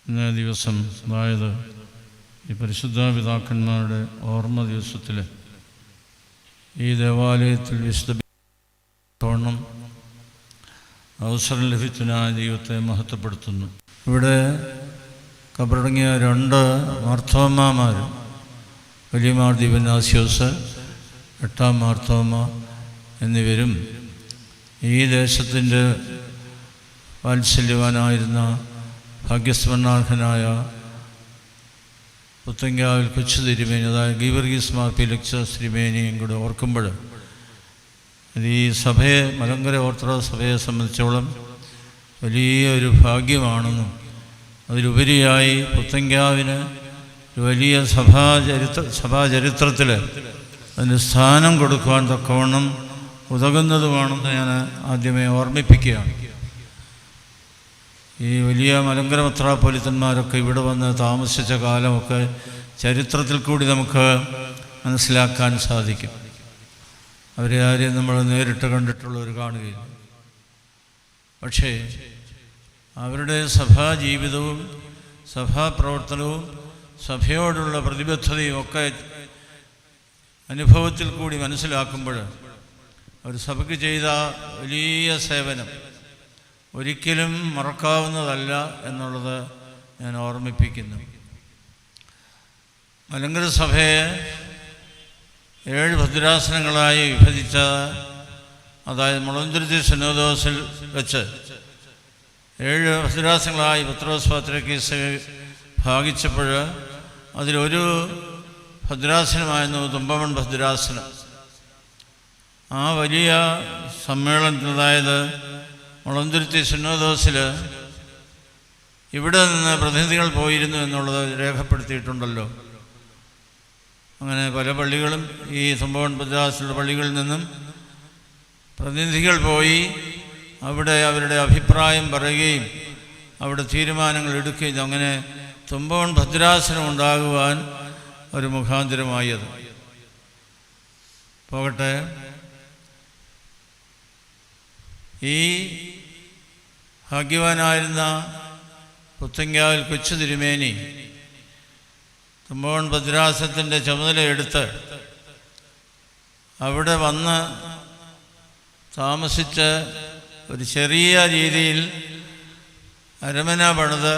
ഇന്നേ ദിവസം, അതായത് ഈ പരിശുദ്ധ പിതാക്കന്മാരുടെ ഓർമ്മ ദിവസത്തിൽ ഈ ദേവാലയത്തിൽ വിശുദ്ധ അവസരം ലഭിച്ചതിനായ ദൈവത്തെ മഹത്വപ്പെടുത്തുന്നു. ഇവിടെ കബറടങ്ങിയ 2 മാർത്തോമാമാർ, വലിയ മാർ ദിവനാസ്യോസ്, 8-ാം മാർത്തോമ എന്നിവരും ഈ ദേശത്തിൻ്റെ വാത്സല്യവാനായിരുന്ന ഭാഗ്യസ്മരണാർഹനായ പുത്തങ്കാവിൽ കൊച്ചു തിരുമേനി, അതായത് ഗീവർഗീസ് മാർ ഫീലിക്സ് തിരുമേനിയും കൂടെ ഓർക്കുമ്പോൾ ഈ സഭയെ, മലങ്കര ഓർത്തഡോക്സ് സഭയെ സംബന്ധിച്ചോളം വലിയൊരു ഭാഗ്യമാണെന്നും അതിലുപരിയായി പുത്തങ്കാവിന് വലിയ സഭാചരിത്രത്തിൽ അതിന് സ്ഥാനം കൊടുക്കുവാൻ തക്കവണ്ണം ഉതകുന്നതുമാണെന്ന് ഞാൻ ആദ്യമേ ഓർമ്മിപ്പിക്കുകയാണ്. ഈ വലിയ മലങ്കര മെത്രാപ്പൊലീത്തന്മാരൊക്കെ ഇവിടെ വന്ന് താമസിച്ച കാലമൊക്കെ ചരിത്രത്തിൽ കൂടി നമുക്ക് മനസ്സിലാക്കാൻ സാധിക്കും. അവരെ ആരെയും നമ്മൾ നേരിട്ട് കണ്ടിട്ടുള്ളവർ കാണുകയില്ല. പക്ഷേ അവരുടെ സഭാജീവിതവും സഭാപ്രവർത്തനവും സഭയോടുള്ള പ്രതിബദ്ധതയും ഒക്കെ അനുഭവത്തിൽ കൂടി മനസ്സിലാക്കുമ്പോൾ അവർ സഭയ്ക്ക് ചെയ്ത വലിയ സേവനം ഒരിക്കലും മറക്കാവുന്നതല്ല എന്നുള്ളത് ഞാൻ ഓർമ്മിപ്പിക്കുന്നു. മലങ്കര സഭയെ 7 ഭദ്രാസനങ്ങളായി വിഭജിച്ച, അതായത് മുളന്തുരുത്തി സിനോദോസിൽ വെച്ച് 7 ഭദ്രാസനങ്ങളായി പത്രോസ് പാത്രിയാർക്കീസ് ഭാഗിച്ചപ്പോൾ അതിലൊരു ഭദ്രാസനമായിരുന്നു തുമ്പമൺ ഭദ്രാസനം. ആ വലിയ സമ്മേളനത്തിൽ, അതായത് മുളന്തുരുത്തി സിനോദോസിൽ ഇവിടെ നിന്ന് പ്രതിനിധികൾ പോയിരുന്നു എന്നുള്ളത് രേഖപ്പെടുത്തിയിട്ടുണ്ടല്ലോ. അങ്ങനെ പല പള്ളികളും ഈ തുമ്പമൺ ഭദ്രാസനയുടെ പള്ളികളിൽ നിന്നും പ്രതിനിധികൾ പോയി അവിടെ അവരുടെ അഭിപ്രായം പറയുകയും അവിടെ തീരുമാനങ്ങൾ എടുക്കുകയും അങ്ങനെ തുമ്പമൺ ഭദ്രാസനം ഉണ്ടാകുവാൻ ഒരു മുഖാന്തരമായത്. പോകട്ടെ, ഈ ഭാഗ്യവാനായിരുന്ന പുത്തങ്കാവിൽ കൊച്ചു തിരുമേനി തുമ്പമൺ ഭദ്രാസനത്തിൻ്റെ ചുമതലയെടുത്ത് അവിടെ വന്ന് താമസിച്ച് ഒരു ചെറിയ രീതിയിൽ അരമന പണിത്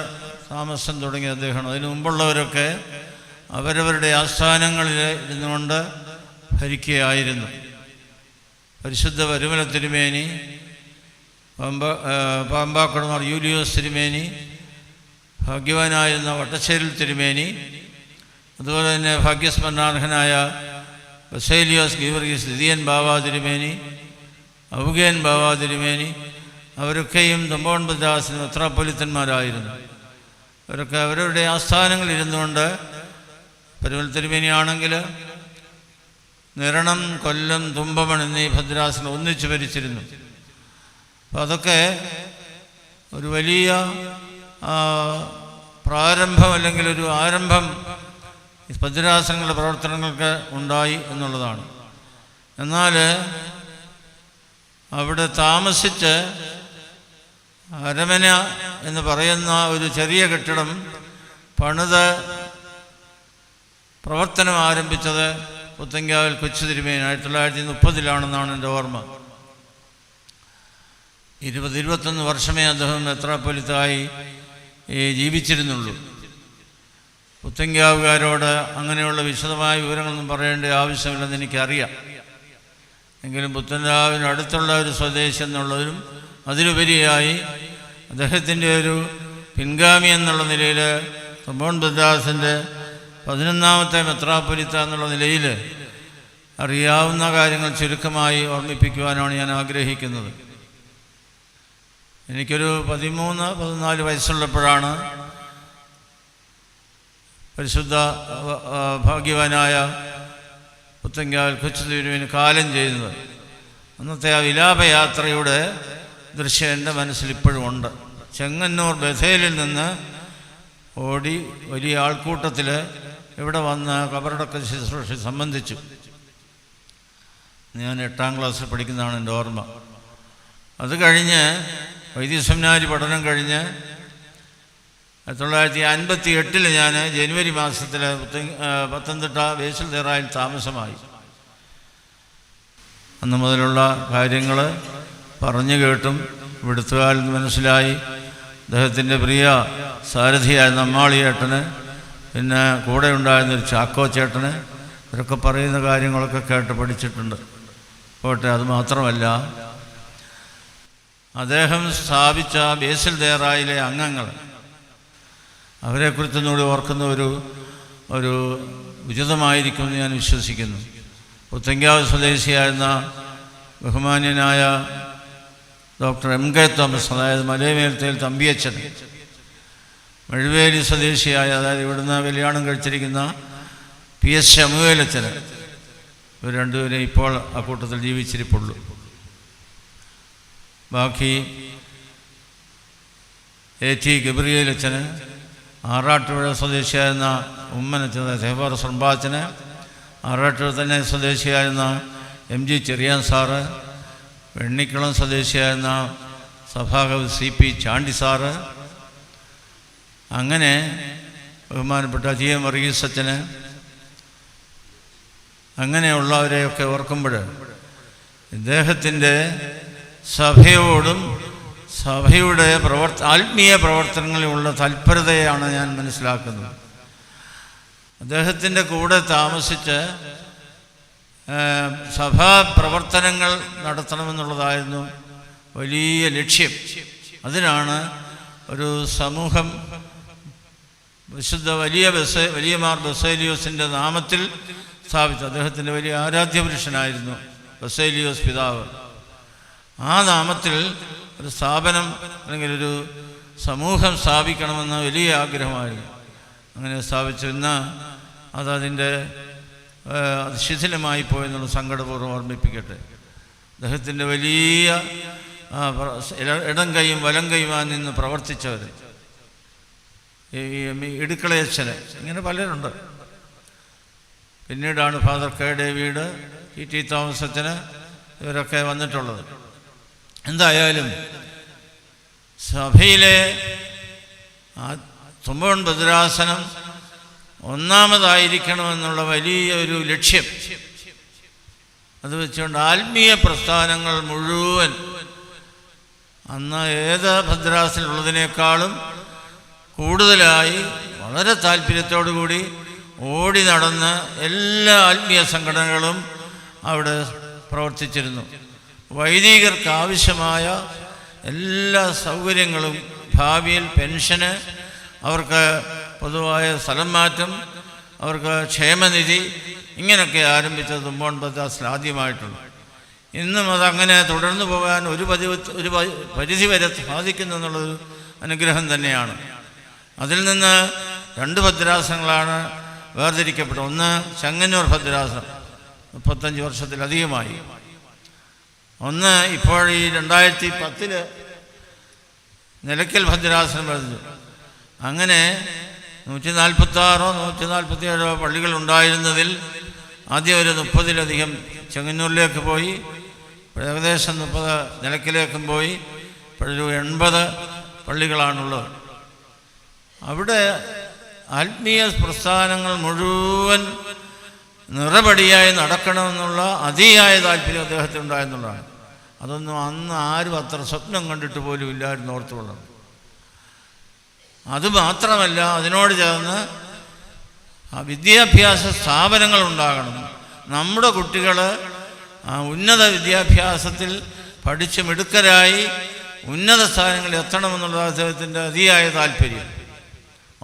താമസം തുടങ്ങിയ അദ്ദേഹമാണ്. അതിനു മുമ്പുള്ളവരൊക്കെ അവരവരുടെ ആസ്ഥാനങ്ങളിൽ ഇരുന്നുകൊണ്ട് ഭരിക്കുകയായിരുന്നു. പരിശുദ്ധ പരുമല തിരുമേനി, പാമ്പാക്കുടമാർ യൂലിയോസ് തിരുമേനി, ഭാഗ്യവാനായിരുന്ന വട്ടശ്ശേരിൽ തിരുമേനി, അതുപോലെ തന്നെ ഭാഗ്യസ്മരണാർഹനായ ബസേലിയോസ് ഗീവർഗീസ് ദിദിയൻ ബാവ തിരുമേനി, ഔഗേൻ ബാവ തിരുമേനി, അവരൊക്കെയും തുമ്പമൺ ഭദ്രാസന മെത്രാപ്പൊലീത്തന്മാരായിരുന്നു. അവരൊക്കെ അവരവരുടെ ആസ്ഥാനങ്ങളിൽ ഇരുന്നുകൊണ്ട്, പരുമല തിരുമേനിയാണെങ്കിൽ നിരണം, കൊല്ലം, തുമ്പമൺ എന്നീ ഭദ്രാസനം ഒന്നിച്ച് ഭരിച്ചിരുന്നു. അപ്പോൾ അതൊക്കെ ഒരു വലിയ പ്രാരംഭം, അല്ലെങ്കിൽ ഒരു ആരംഭം ഭദ്രാസനങ്ങളുടെ പ്രവർത്തനങ്ങൾക്ക് ഉണ്ടായി എന്നുള്ളതാണ്. എന്നാൽ അവിടെ താമസിച്ച് അരമന എന്ന് പറയുന്ന ഒരു ചെറിയ കെട്ടിടം പണിത് പ്രവർത്തനം ആരംഭിച്ചത് പുത്തങ്കാവിൽ കൊച്ചു തിരുമേനി 1930 എൻ്റെ ഓർമ്മ. 20-21 വർഷമേ അദ്ദേഹം മെത്രാപ്പൊലീത്തായി ജീവിച്ചിരുന്നുള്ളൂ. പുത്തങ്കാവുകാരോട് അങ്ങനെയുള്ള വിശദമായ വിവരങ്ങളൊന്നും പറയേണ്ട ആവശ്യമില്ലെന്ന് എനിക്കറിയാം. എങ്കിലും പുത്തങ്കാവിനടുത്തുള്ള ഒരു സ്വദേശി എന്നുള്ളതിലും അതിലുപരിയായി അദ്ദേഹത്തിൻ്റെ ഒരു പിൻഗാമി എന്നുള്ള നിലയിൽ തുമ്പമൺ ഭദ്രാസനത്തിൻ്റെ 11ാമത്തെ മെത്രാപ്പൊലീത്ത എന്നുള്ള നിലയിൽ അറിയാവുന്ന കാര്യങ്ങൾ ചുരുക്കമായി ഓർമ്മിപ്പിക്കുവാനാണ് ഞാൻ ആഗ്രഹിക്കുന്നത്. എനിക്കൊരു 13-14 വയസ്സുള്ളപ്പോഴാണ് പരിശുദ്ധ ഭാഗ്യവാനായ പുത്തങ്കാവിൽ കൊച്ചു തിരുമേനി കാലം ചെയ്യുന്നത്. അന്നത്തെ ആ വിലാപയാത്രയുടെ ദൃശ്യം എൻ്റെ മനസ്സിൽ ഇപ്പോഴും ഉണ്ട്. ചെങ്ങന്നൂർ ബഥേലിൽ നിന്ന് ഓടി വലിയ ആൾക്കൂട്ടത്തിൽ ഇവിടെ വന്ന് കബറടക്ക ശുശ്രൂഷ സംബന്ധിച്ചു. ഞാൻ 8ാം ക്ലാസ്സിൽ പഠിക്കുന്നതാണ് എൻ്റെ ഓർമ്മ. അത് കഴിഞ്ഞ് വൈദ്യസെമിനാരി പഠനം കഴിഞ്ഞ് 1958 ഞാൻ ജനുവരി മാസത്തിൽ പത്തനംതിട്ട ബേസിൽ ദേറായിൽ താമസമായി. അന്ന് മുതലുള്ള കാര്യങ്ങൾ പറഞ്ഞു കേട്ടും ഇവിടുത്തുകാരിൽ മനസ്സിലായി. അദ്ദേഹത്തിൻ്റെ പ്രിയ സാരഥിയായിരുന്ന അമ്മാളിയേട്ടന്, പിന്നെ കൂടെ ഉണ്ടായിരുന്നൊരു ചാക്കോ ചേട്ടന്, ഇവരൊക്കെ പറയുന്ന കാര്യങ്ങളൊക്കെ കേട്ട് പഠിച്ചിട്ടുണ്ട്. പോട്ടെ, അതുമാത്രമല്ല, അദ്ദേഹം സ്ഥാപിച്ച ബേസിൽ ദേറായിലെ അംഗങ്ങൾ, അവരെക്കുറിച്ചൊന്നുകൂടി ഓർക്കുന്ന ഒരു ഉചിതമായിരിക്കുമെന്ന് ഞാൻ വിശ്വസിക്കുന്നു. പുത്തങ്കാവ് സ്വദേശിയായിരുന്ന ബഹുമാന്യനായ ഡോക്ടർ MK തോമസ്, അതായത് മലയമേലത്തേൽ തമ്പിയച്ചൻ, മഴുവേലി സ്വദേശിയായ, അതായത് ഇവിടുന്ന് കല്യാണം കഴിച്ചിരിക്കുന്ന PS ശമുവേലച്ചന്, ഇവർ രണ്ടുപേരും ഇപ്പോൾ ആ കൂട്ടത്തിൽ ജീവിച്ചിരിപ്പുള്ളൂ. ബാക്കി AT ഗബ്രിയേലച്ചന്, ആറാട്ടുപുഴ സ്വദേശിയായിരുന്ന ഉമ്മനച്ചന്, തേവാർ സർബാച്ചന്, ആറാട്ടുപുഴ തന്നെ സ്വദേശിയായിരുന്ന MG ചെറിയാൻ സാറ്, വെണ്ണിക്കുളം സ്വദേശിയായിരുന്ന സഭാകവി CP ചാണ്ടി സാറ്, അങ്ങനെ ബഹുമാനപ്പെട്ട GM വർഗീസ് അച്ഛന്, അങ്ങനെയുള്ളവരെയൊക്കെ ഓർക്കുമ്പോൾ ഇദ്ദേഹത്തിൻ്റെ സഭയോടും സഭയുടെ ആത്മീയ പ്രവർത്തനങ്ങളിലുള്ള തൽപരതയാണ് ഞാൻ മനസ്സിലാക്കുന്നത്. അദ്ദേഹത്തിൻ്റെ കൂടെ താമസിച്ച് സഭാ പ്രവർത്തനങ്ങൾ നടത്തണമെന്നുള്ളതായിരുന്നു വലിയ ലക്ഷ്യം. അതിനാണ് ഒരു സമൂഹം വിശുദ്ധ വലിയമാർ ബസേലിയോസിൻ്റെ നാമത്തിൽ സ്ഥാപിച്ചത്. അദ്ദേഹത്തിൻ്റെ വലിയ ആരാധ്യപുരുഷനായിരുന്നു ബസേലിയോസ് പിതാവ്. ആ നാമത്തിൽ ഒരു സ്ഥാപനം അല്ലെങ്കിൽ ഒരു സമൂഹം സ്ഥാപിക്കണമെന്ന വലിയ ആഗ്രഹമായിരുന്നു. അങ്ങനെ സ്ഥാപിച്ചു. ഇന്ന് അതതിൻ്റെ ശിഥിലമായി പോയെന്നുള്ള സങ്കടപൂർവ്വം ഓർമ്മിപ്പിക്കട്ടെ. അദ്ദേഹത്തിൻ്റെ വലിയ ഇടം കൈയും വലം കൈയുമായി നിന്ന് പ്രവർത്തിച്ചവർ, ഈ ഇടുക്കളയച്ഛന്, ഇങ്ങനെ പലരുണ്ട്. പിന്നീടാണ് father K David, TT Thomas അച്ഛന്, ഇവരൊക്കെ വന്നിട്ടുള്ളത്. എന്തായാലും സഭയിലെ തുമ്പൻ ഭദ്രാസനം ഒന്നാമതായിരിക്കണമെന്നുള്ള വലിയൊരു ലക്ഷ്യം അത് വെച്ചുകൊണ്ട് ആത്മീയ പ്രസ്ഥാനങ്ങൾ മുഴുവൻ അന്ന് ഏത് ഭദ്രാസനമുള്ളതിനേക്കാളും കൂടുതലായി വളരെ താല്പര്യത്തോടു കൂടി ഓടി നടന്ന് എല്ലാ ആത്മീയ സംഘടനകളും അവിടെ പ്രവർത്തിച്ചിരുന്നു. വൈദികർക്ക് ആവശ്യമായ എല്ലാ സൗകര്യങ്ങളും, ഭാവിയിൽ പെൻഷന്, അവർക്ക് പൊതുവായ സ്ഥലം മാറ്റം, അവർക്ക് ക്ഷേമനിധി, ഇങ്ങനെയൊക്കെ ആരംഭിച്ചത് തുമ്പോൺ ഭദ്രാസനത്തിൽ ആദ്യമായിട്ടുണ്ട്. ഇന്നും അതങ്ങനെ തുടർന്നു പോകാൻ ഒരു പരിധി വരെ സാധിക്കുന്നു എന്നുള്ളൊരു അനുഗ്രഹം തന്നെയാണ്. അതിൽ നിന്ന് 2 ഭദ്രാസനങ്ങളാണ് വേർതിരിക്കപ്പെട്ടത്. ഒന്ന് ചെങ്ങന്നൂർ ഭദ്രാസനം, 35 വർഷത്തിലധികമായി. ഒന്ന് ഇപ്പോൾ ഈ 2010 നിലയ്ക്കൽ ഭദ്രാസനം വരുന്നു. അങ്ങനെ 146 147 പള്ളികളുണ്ടായിരുന്നതിൽ ആദ്യം ഒരു 30-ലധികം ചെങ്ങന്നൂരിലേക്ക് പോയി, ഏകദേശം 30 നിലയ്ക്കലേക്കും പോയി, ഇപ്പോഴൊരു 80 പള്ളികളാണുള്ളത്. അവിടെ ആത്മീയ പ്രസ്ഥാനങ്ങൾ മുഴുവൻ നിറപടിയായി നടക്കണമെന്നുള്ള അതിയായ താല്പര്യം അദ്ദേഹത്തിനുണ്ടായെന്നുള്ളതാണ്. അതൊന്നും അന്ന് ആരും അത്ര സ്വപ്നം കണ്ടിട്ട് പോലും ഇല്ലായിരുന്നു, ഓർത്തുകൊള്ളണം. അതുമാത്രമല്ല, അതിനോട് ചേർന്ന് വിദ്യാഭ്യാസ സ്ഥാപനങ്ങൾ ഉണ്ടാകണം. നമ്മുടെ കുട്ടികൾ ഉന്നത വിദ്യാഭ്യാസത്തിൽ പഠിച്ച് മിടുക്കരായി ഉന്നത സ്ഥാനങ്ങളിൽ എത്തണമെന്നുള്ള അദ്ദേഹത്തിൻ്റെ അതിയായ താല്പര്യം.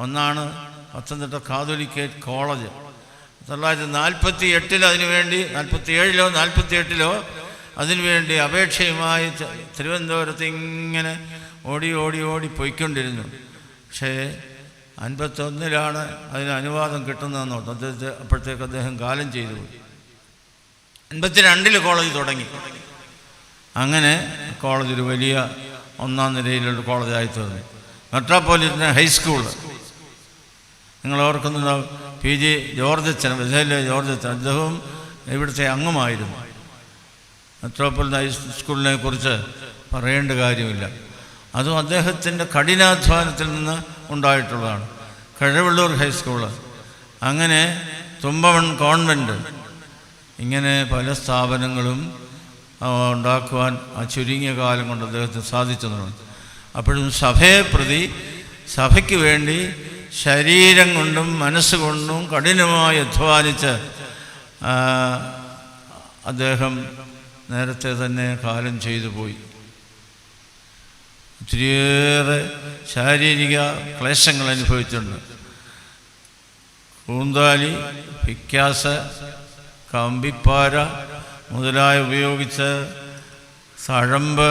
ഒന്നാണ് പത്തനംതിട്ട കാതോലിക്കേറ്റ് കോളേജ്. 1948 അതിനുവേണ്ടി, 47-ലോ 48-ലോ അതിനുവേണ്ടി അപേക്ഷയുമായി തിരുവനന്തപുരത്ത് ഇങ്ങനെ ഓടി പോയിക്കൊണ്ടിരുന്നു. പക്ഷേ 51-ലാണ് അതിന് അനുവാദം കിട്ടുന്നതെന്ന് അദ്ദേഹത്തെ അപ്പോഴത്തേക്ക് അദ്ദേഹം കാലം ചെയ്തു പോയി. 52-ൽ കോളേജ് തുടങ്ങി. അങ്ങനെ കോളേജ് ഒരു വലിയ 1ാം നിരയിലുള്ള കോളേജായി തീർന്നു. മെട്രോപൊളിറ്റൻ ഹൈസ്കൂൾ നിങ്ങൾ ഓർക്കുന്നുണ്ടാവും. PG ജോർജ് അച്ഛൻ, ബസേലിയ ജോർജ് അച്ഛൻ, അദ്ദേഹവും ഇവിടുത്തെ അംഗമായിരുന്നു. മെട്രോപൊളിറ്റൻ ഹൈസ്കൂളിനെ കുറിച്ച് പറയേണ്ട കാര്യമില്ല. അതും അദ്ദേഹത്തിൻ്റെ കഠിനാധ്വാനത്തിൽ നിന്ന് ഉണ്ടായിട്ടുള്ളതാണ്. കഴവള്ളൂർ ഹൈസ്കൂള്, അങ്ങനെ തുമ്പവൺ കോൺവെൻറ്റ്, ഇങ്ങനെ പല സ്ഥാപനങ്ങളും ഉണ്ടാക്കുവാൻ ആ ചുരുങ്ങിയ കാലം കൊണ്ട് അദ്ദേഹത്തിന് സാധിച്ചെന്നുള്ളത്. അപ്പോഴും സഭയെ പ്രതി, സഭയ്ക്ക് വേണ്ടി ശരീരം കൊണ്ടും മനസ്സുകൊണ്ടും കഠിനമായി അധ്വാനിച്ച് അദ്ദേഹം നേരത്തെ തന്നെ കാലം ചെയ്തു പോയി. ഒത്തിരിയേറെ ശാരീരിക ക്ലേശങ്ങൾ അനുഭവിച്ചിട്ടുണ്ട്. കൂന്താലി, പിക്കാസ്, കമ്പിപ്പാര മുതലായ ഉപയോഗിച്ച് തഴമ്പ്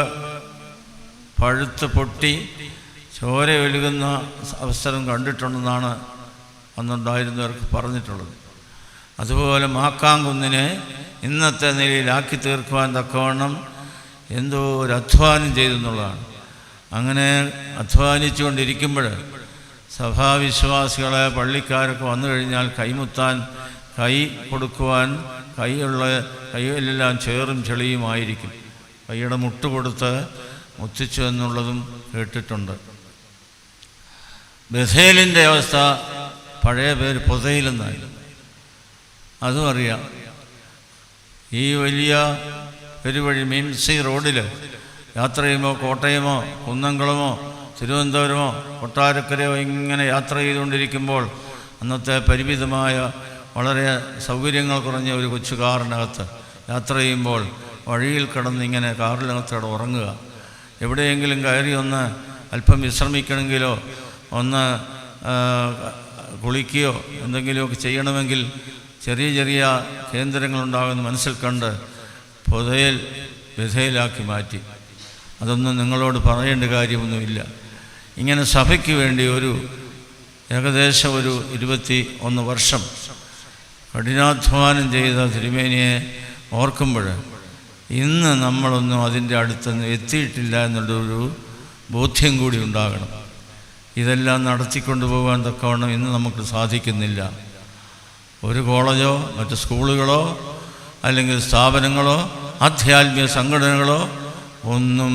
പഴുത്ത് പൊട്ടി ചോര ഒഴുകുന്ന അവസരം കണ്ടിട്ടുണ്ടെന്നാണ് അന്നുണ്ടായിരുന്നവർക്ക് പറഞ്ഞിട്ടുള്ളത്. അതുപോലെ മാക്കാങ്കുന്നിനെ ഇന്നത്തെ നിലയിലാക്കി തീർക്കുവാൻ തക്കവണ്ണം എന്തോ ഒരു അധ്വാനം ചെയ്തെന്നുള്ളതാണ്. അങ്ങനെ അധ്വാനിച്ചുകൊണ്ടിരിക്കുമ്പോൾ സഭാവിശ്വാസികളെ, പള്ളിക്കാരൊക്കെ വന്നു കഴിഞ്ഞാൽ കൈമുത്താൻ, കൈ കൊടുക്കുവാൻ, കൈയെല്ലാം ചേറും ചെളിയുമായിരിക്കും. കൈയുടെ മുട്ട് കൊടുത്ത് മുത്തിച്ചു എന്നുള്ളതും കേട്ടിട്ടുണ്ട്. ബഥേലിൻ്റെ അവസ്ഥ പഴയ പേര് പൊതയിലെന്നായിരുന്നു, അതും അറിയാം. ഈ വലിയ പെരുവഴി മീൻസി റോഡിൽ യാത്ര ചെയ്യുമ്പോൾ കോട്ടയമോ കുന്നംകുളമോ തിരുവനന്തപുരമോ കൊട്ടാരക്കരയോ ഇങ്ങനെ യാത്ര ചെയ്തുകൊണ്ടിരിക്കുമ്പോൾ അന്നത്തെ പരിമിതമായ വളരെ സൗകര്യങ്ങൾ കുറഞ്ഞ ഒരു കൊച്ചു കാറിനകത്ത് യാത്ര ചെയ്യുമ്പോൾ വഴിയിൽ കിടന്നിങ്ങനെ കാറിനകത്തോടെ ഉറങ്ങുക. എവിടെയെങ്കിലും കയറി ഒന്ന് അല്പം വിശ്രമിക്കണമെങ്കിലോ ഒന്ന് കുളിക്കുകയോ എന്തെങ്കിലുമൊക്കെ ചെയ്യണമെങ്കിൽ ചെറിയ ചെറിയ കേന്ദ്രങ്ങളുണ്ടാകുമെന്ന് മനസ്സിൽ കണ്ട് ബഥേലാക്കി മാറ്റി. അതൊന്നും നിങ്ങളോട് പറയേണ്ട കാര്യമൊന്നുമില്ല. ഇങ്ങനെ സഭയ്ക്ക് വേണ്ടി ഏകദേശം 21 വർഷം കഠിനാധ്വാനം ചെയ്ത തിരുമേനിയെ ഓർക്കുമ്പോൾ ഇന്ന് നമ്മളൊന്നും അതിൻ്റെ അടുത്തൊന്നും എത്തിയിട്ടില്ല എന്നുള്ളൊരു ബോധ്യം കൂടി ഉണ്ടാകണം. ഇതെല്ലാം നടത്തിക്കൊണ്ടു പോകാൻ തക്കവണ്ണം ഇന്ന് നമുക്ക് സാധിക്കുന്നില്ല. ഒരു കോളേജോ മറ്റ് സ്കൂളുകളോ അല്ലെങ്കിൽ സ്ഥാപനങ്ങളോ ആധ്യാത്മിക സംഘടനകളോ ഒന്നും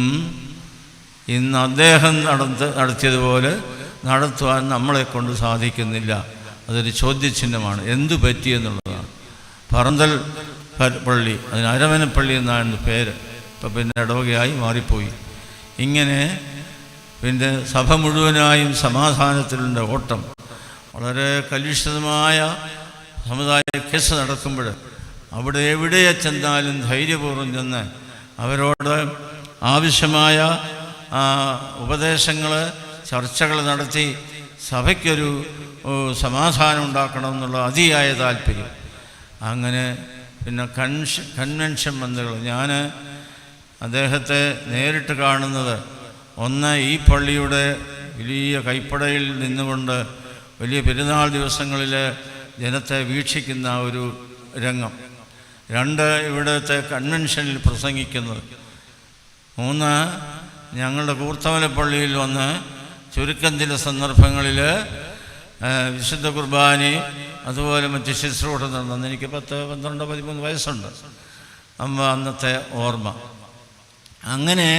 ഇന്ന് അദ്ദേഹം നടത്തിയതുപോലെ നടത്തുവാൻ നമ്മളെ കൊണ്ട് സാധിക്കുന്നില്ല. അതൊരു ചോദ്യചിഹ്നമാണ്. എന്തു പറ്റിയെന്നുള്ളതാണ്. പറന്തൽ പള്ളി, അതിന് അരമനപ്പള്ളി എന്നാണ് പേര്, ഇപ്പം പിന്നെ ഇടവകയായി മാറിപ്പോയി. ഇങ്ങനെ പിന്നെ സഭ മുഴുവനായും സമാധാനത്തിലുള്ള ഓട്ടം, വളരെ കലുഷിതമായ സമുദായ കേസ് നടക്കുമ്പോൾ അവിടെ എവിടെ ചെന്നാലും ധൈര്യപൂർവ്വം ചെന്ന് അവരോട് ആവശ്യമായ ഉപദേശങ്ങൾ, ചർച്ചകൾ നടത്തി സഭയ്ക്കൊരു സമാധാനം ഉണ്ടാക്കണമെന്നുള്ള അതിയായ താല്പര്യം. അങ്ങനെ പിന്നെ കൺവെൻഷൻ ബന്ധുകൾ, ഞാൻ അദ്ദേഹത്തെ നേരിട്ട് കാണുന്നത് ഒന്ന് ഈ പള്ളിയുടെ വലിയ കൈപ്പടയിൽ നിന്നുകൊണ്ട് വലിയ പെരുന്നാൾ ദിവസങ്ങളിൽ ജനത്തെ വീക്ഷിക്കുന്ന ഒരു രംഗം, 2 ഇവിടുത്തെ കൺവെൻഷനിൽ പ്രസംഗിക്കുന്നത്, 3 ഞങ്ങളുടെ കൂർത്തമലപ്പള്ളിയിൽ വന്ന് ചുരുക്കം ചില സന്ദർഭങ്ങളിൽ വിശുദ്ധ കുർബാനയും അതുപോലെ മറ്റ് ശുശ്രൂഷ നടന്നു. എനിക്ക് 10, 12, 13 വയസ്സുണ്ട്. അന്നത്തെ ഓർമ്മ. അങ്ങനെ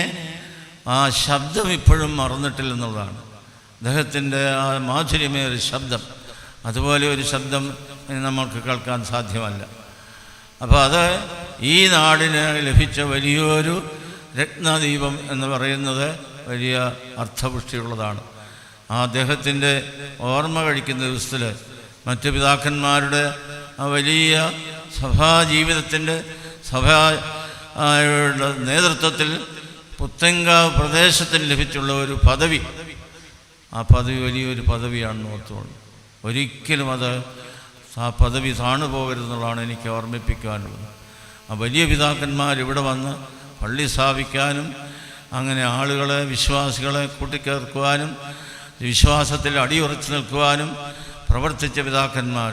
ആ ശബ്ദം ഇപ്പോഴും മറന്നിട്ടില്ലെന്നുള്ളതാണ്. അദ്ദേഹത്തിൻ്റെ ആ മാധുര്യമേറിയ ശബ്ദം, അതുപോലെ ഒരു ശബ്ദം നമുക്ക് കേൾക്കാൻ സാധ്യമല്ല. അപ്പോൾ അത് ഈ നാടിന് ലഭിച്ച വലിയൊരു രത്നദീപം എന്ന് പറയുന്നത് വലിയ അർത്ഥപുഷ്ടിയുള്ളതാണ്. ആ അദ്ദേഹത്തിൻ്റെ ഓർമ്മ കഴിക്കുന്ന ദിവസത്തിൽ മറ്റ് പിതാക്കന്മാരുടെ ആ വലിയ സഭാജീവിതത്തിൻ്റെ സഭയുടെ നേതൃത്വത്തിൽ പുത്തങ്കാവ് പ്രദേശത്തിന് ലഭിച്ചുള്ള ഒരു പദവി, ആ പദവി വലിയൊരു പദവിയാണെന്ന് ഓർത്തുകൊണ്ട് ഒരിക്കലും ആ പദവി താണുപോകരുതെന്നുള്ളതാണ് എനിക്ക് ഓർമ്മിപ്പിക്കാനുള്ളത്. ആ വലിയ പിതാക്കന്മാരിവിടെ വന്ന് പള്ളി സ്ഥാപിക്കാനും അങ്ങനെ ആളുകളെ, വിശ്വാസികളെ കൂട്ടിക്കേർക്കുവാനും വിശ്വാസത്തിൽ അടിയുറച്ചു നിൽക്കുവാനും പ്രവർത്തിച്ച പിതാക്കന്മാർ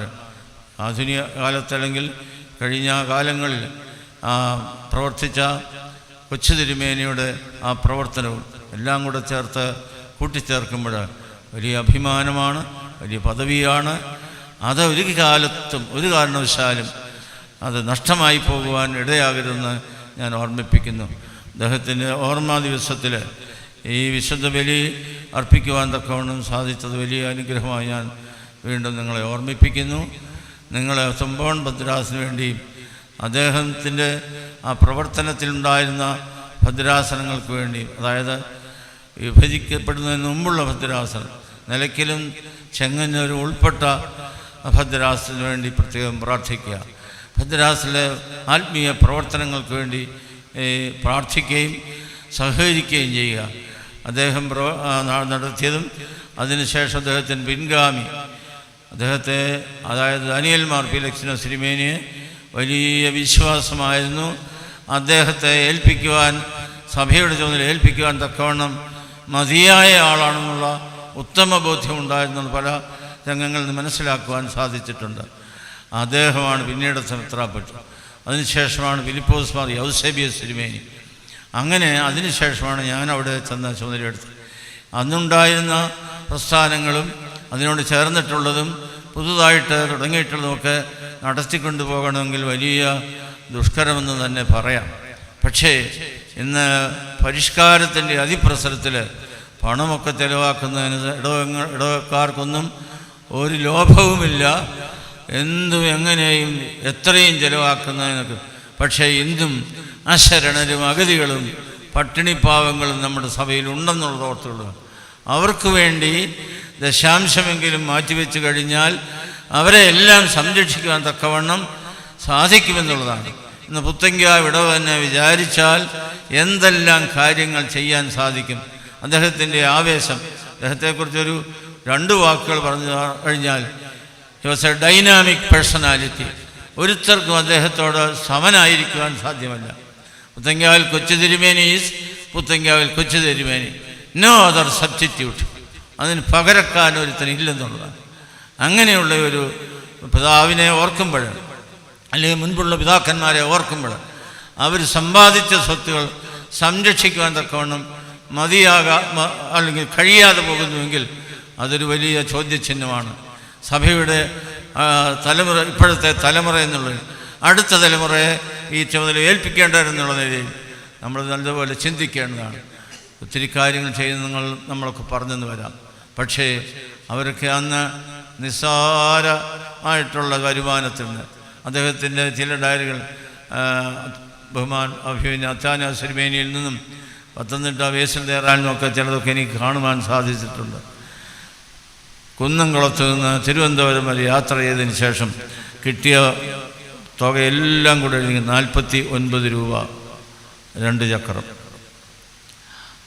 ആധുനിക കാലത്തല്ലെങ്കിൽ കഴിഞ്ഞ കാലങ്ങളിൽ പ്രവർത്തിച്ച കൊച്ചു തിരുമേനിയുടെ ആ പ്രവർത്തനവും എല്ലാം കൂടെ ചേർത്ത് കൂട്ടിച്ചേർക്കുമ്പോൾ വലിയ അഭിമാനമാണ്, വലിയ പദവിയാണ്. അത് ഒരു കാലത്തും ഒരു കാരണവശാലും അത് നഷ്ടമായി പോകുവാൻ ഇടയാകരുതെന്ന് ഞാൻ ഓർമ്മിപ്പിക്കുന്നു. അദ്ദേഹത്തിൻ്റെ ഓർമ്മ ദിവസത്തിൽ ഈ വിശുദ്ധ ബലി അർപ്പിക്കുവാൻ തക്കവണ്ണം സാധിച്ചത് വലിയ അനുഗ്രഹമായി ഞാൻ വീണ്ടും നിങ്ങളെ ഓർമ്മിപ്പിക്കുന്നു. നിങ്ങളെ തുമ്പോൺ ഭദ്രാസനു വേണ്ടിയും അദ്ദേഹത്തിൻ്റെ ആ പ്രവർത്തനത്തിലുണ്ടായിരുന്ന ഭദ്രാസനങ്ങൾക്ക് വേണ്ടിയും, അതായത് വിഭജിക്കപ്പെടുന്നതിന് മുമ്പുള്ള ഭദ്രാസനം, നിലയ്ക്കലും ചെങ്ങന്നൂരും ഉൾപ്പെട്ട ഭദ്രാസനു വേണ്ടി പ്രത്യേകം പ്രാർത്ഥിക്കുക. ഭദ്രാസനിലെ ആത്മീയ പ്രവർത്തനങ്ങൾക്ക് വേണ്ടി പ്രാർത്ഥിക്കുകയും സഹകരിക്കുകയും ചെയ്യുക. അദ്ദേഹം നടത്തിയതും അതിനുശേഷം അദ്ദേഹത്തിന് പിൻഗാമി അദ്ദേഹത്തെ, അതായത് ദാനിയേൽ മാർ പീലക്സിനോസ് തിരുമേനിയെ വലിയ വിശ്വാസമായിരുന്നു. അദ്ദേഹത്തെ ഏൽപ്പിക്കുവാൻ, സഭയുടെ ചുമതല ഏൽപ്പിക്കുവാൻ തക്കവണ്ണം മതിയായ ആളാണെന്നുള്ള ഉത്തമ ബോധ്യമുണ്ടായിരുന്നത് പല രംഗങ്ങളിൽ നിന്ന് മനസ്സിലാക്കുവാൻ സാധിച്ചിട്ടുണ്ട്. അദ്ദേഹമാണ് പിന്നീട് മെത്രാപ്പൊലീത്ത. അതിനുശേഷമാണ് ഫിലിപ്പോസ് മാർ യൗസേബിയസ് തിരുമേനി. അങ്ങനെ അതിനുശേഷമാണ് ഞാൻ അവിടെ ചെന്ന ചുമതലയെടുത്തത്. അന്നുണ്ടായിരുന്ന പ്രസ്ഥാനങ്ങളും അതിനോട് ചേർന്നിട്ടുള്ളതും പുതുതായിട്ട് തുടങ്ങിയിട്ടുള്ളതുമൊക്കെ നടത്തിക്കൊണ്ടു പോകണമെങ്കിൽ വലിയ ദുഷ്കരമെന്ന് തന്നെ പറയാം. പക്ഷേ ഇന്ന് പരിഷ്കാരത്തിൻ്റെ അതിപ്രസരത്തിൽ പണമൊക്കെ ചെലവാക്കുന്നതിന് ഇടവക്കാർക്കൊന്നും ഒരു ലോഭവുമില്ല. എന്തും എങ്ങനെയും എത്രയും ചെലവാക്കുന്നതിനൊക്കെ. പക്ഷേ എന്തും അശരണരും അഗതികളും പട്ടിണിപ്പാവങ്ങളും നമ്മുടെ സഭയിൽ ഉണ്ടെന്നുള്ളത് ഓർത്തുകൊള്ളുക. അവർക്ക് വേണ്ടി ദശാംശമെങ്കിലും മാറ്റിവെച്ച് കഴിഞ്ഞാൽ അവരെ എല്ലാം സംരക്ഷിക്കുവാൻ തക്കവണ്ണം സാധിക്കുമെന്നുള്ളതാണ്. ഇന്ന് പുത്തങ്കാവ് ഇടവ തന്നെ വിചാരിച്ചാൽ എന്തെല്ലാം കാര്യങ്ങൾ ചെയ്യാൻ സാധിക്കും. അദ്ദേഹത്തിൻ്റെ ആവേശം, അദ്ദേഹത്തെക്കുറിച്ചൊരു 2 വാക്കുകൾ പറഞ്ഞു കഴിഞ്ഞാൽ, he was a dynamic personality. ഒരുത്തർക്കും അദ്ദേഹത്തോട് സമനായിരിക്കുവാൻ സാധ്യമല്ല. പുത്തങ്കാവിൽ കൊച്ചു തിരുമേനി ഈസ് പുത്തങ്കാവിൽ കൊച്ചു തിരുമേനി, നോ അതർ സബ്സ്റ്റിറ്റ്യൂട്ട്. അതിന് പകരക്കാൻ ഒരുത്തനില്ലെന്നുള്ളതാണ്. അങ്ങനെയുള്ള ഒരു പിതാവിനെ ഓർക്കുമ്പോൾ, അല്ലെങ്കിൽ മുൻപുള്ള പിതാക്കന്മാരെ ഓർക്കുമ്പോൾ, അവർ സമ്പാദിച്ച സ്വത്തുകൾ സംരക്ഷിക്കുവാൻ തക്കവണ്ണം അല്ലെങ്കിൽ കഴിയാതെ പോകുന്നുവെങ്കിൽ അതൊരു വലിയ ചോദ്യചിഹ്നമാണ്. സഭയുടെ തലമുറ, ഇപ്പോഴത്തെ തലമുറ എന്നുള്ളത് അടുത്ത തലമുറയെ ഈ ചുമതല ഏൽപ്പിക്കേണ്ടവരെന്നുള്ള നിലയിൽ നമ്മൾ നല്ലതുപോലെ ചിന്തിക്കേണ്ടതാണ്. ഒത്തിരി കാര്യങ്ങൾ ചെയ്യുന്ന നമ്മളൊക്കെ പറഞ്ഞെന്ന് വരാം. പക്ഷേ അവരൊക്കെ അന്ന് നിസ്സാരമായിട്ടുള്ള വരുമാനത്തിൽ നിന്ന്, അദ്ദേഹത്തിൻ്റെ ചില ഡയറികൾ അത്താനാസ് തിരുമേനിയിൽ നിന്നും പത്തനംതിട്ട വേസിൽ തേറാനിലുമൊക്കെ ചിലതൊക്കെ എനിക്ക് കാണുവാൻ സാധിച്ചിട്ടുണ്ട്. കുന്നംകുളത്ത് നിന്ന് തിരുവനന്തപുരം വരെ യാത്ര ചെയ്തതിന് ശേഷം കിട്ടിയ തുകയെല്ലാം കൂടെ 49 രൂപ 2 ചക്രം.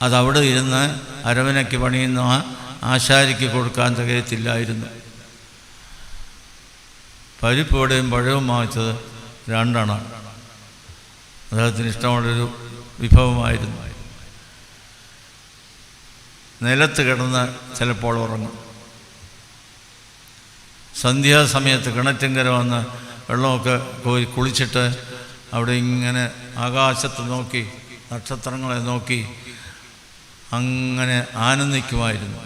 അതവിടെ ഇരുന്ന് അരവനയ്ക്ക് പണിയുന്ന ആശാരിക്ക് കൊടുക്കാൻ തികയത്തില്ലായിരുന്നു. പരിപ്പോടെയും പഴവും വാങ്ങിച്ചത് 2 അണ. അദ്ദേഹത്തിന് ഇഷ്ടമുള്ളൊരു വിഭവമായിരുന്നു. നിലത്ത് കിടന്ന് ചിലപ്പോൾ ഉറങ്ങും. സന്ധ്യാസമയത്ത് കിണറ്റിങ്കര വന്ന് വെള്ളമൊക്കെ കോരി കുളിച്ചിട്ട് അവിടെ ഇങ്ങനെ ആകാശത്ത് നോക്കി നക്ഷത്രങ്ങളെ നോക്കി അങ്ങനെ ആനന്ദിക്കുമായിരുന്നു.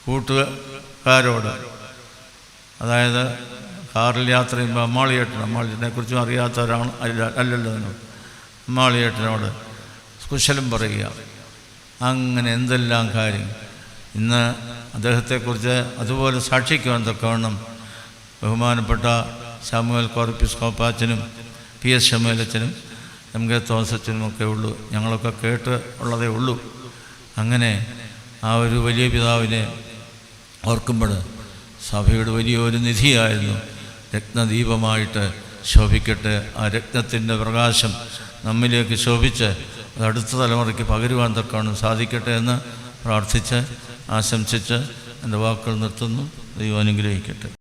കൂട്ടുകാരോട്, അതായത് കാറിൽ യാത്ര ചെയ്യുമ്പോൾ അമ്മാളിയേട്ടനെ കുറിച്ചും അറിയാത്തവരാണ് അല്ലല്ലോ അമ്മാളിയേട്ടനോട് കുശലം പറയുക. അങ്ങനെ എന്തെല്ലാം കാര്യം. ഇന്ന് അദ്ദേഹത്തെക്കുറിച്ച് അതുപോലെ സാക്ഷിക്കുവാൻ തക്കവണ്ണം ബഹുമാനപ്പെട്ട ശാമുവേൽ കോർപ്പിസ്കോപ്പാച്ചനും PS ശമുവേലച്ചനും MK തോമസച്ചനും ഒക്കെ ഉള്ളൂ. ഞങ്ങളൊക്കെ കേട്ട് ഉള്ളതേ ഉള്ളൂ. അങ്ങനെ ആ ഒരു വലിയ പിതാവിനെ ഓർക്കുമ്പോൾ സഭയുടെ വലിയൊരു നിധിയായിരുന്നു. രത്നദീപമായിട്ട് ശോഭിക്കട്ടെ. ആ രത്നത്തിൻ്റെ പ്രകാശം നമ്മിലേക്ക് ശോഭിച്ച് അത് അടുത്ത തലമുറയ്ക്ക് പകരുവാൻ തക്കവണ്ണം സാധിക്കട്ടെ എന്ന് പ്രാർത്ഥിച്ച് ആശംസിച്ച് എൻ്റെ വാക്കുകൾ നിർത്തുന്നു. ദൈവം അനുഗ്രഹിക്കട്ടെ.